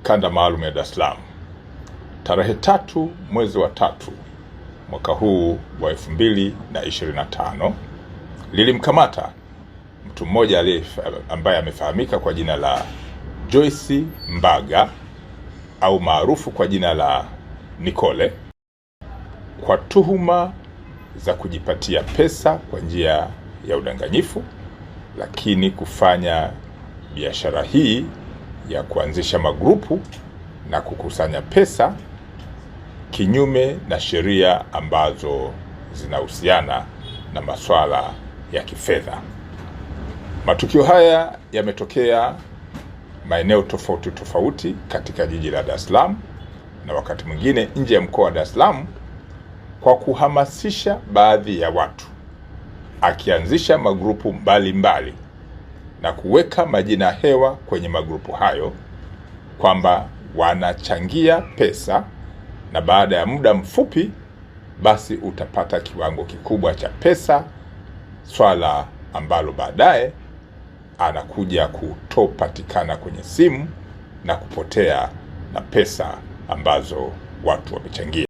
kanda maalum ya Dar es Salaam tarehe 3 mwezi wa 3 mwaka huu wa 2025 lilimkamata mtu mmoja ambaye amefahamika kwa jina la Joyce Mbaga au maarufu kwa jina la Nicole kwa tuhuma za kujipatia pesa kwa njia ya udanganyifu, lakini kufanya biashara hii ya kuanzisha magrupu na kukusanya pesa kinyume na sheria ambazo zinahusiana na masuala ya kifedha. Matukio haya yametokea maeneo tofauti tofauti katika jiji la Dar es Salaam na wakati mwingine nje ya mkoa wa Dar es Salaam, kwa kuhamasisha baadhi ya watu, akianzisha magrupu mbalimbali na kuweka majina hewa kwenye magrupu hayo kwamba wanachangia pesa na baada ya muda mfupi basi utapata kiwango kikubwa cha pesa, swala ambalo baadaye anakuja kutopatikana kwenye simu na kupotea na pesa ambazo watu wamechangia.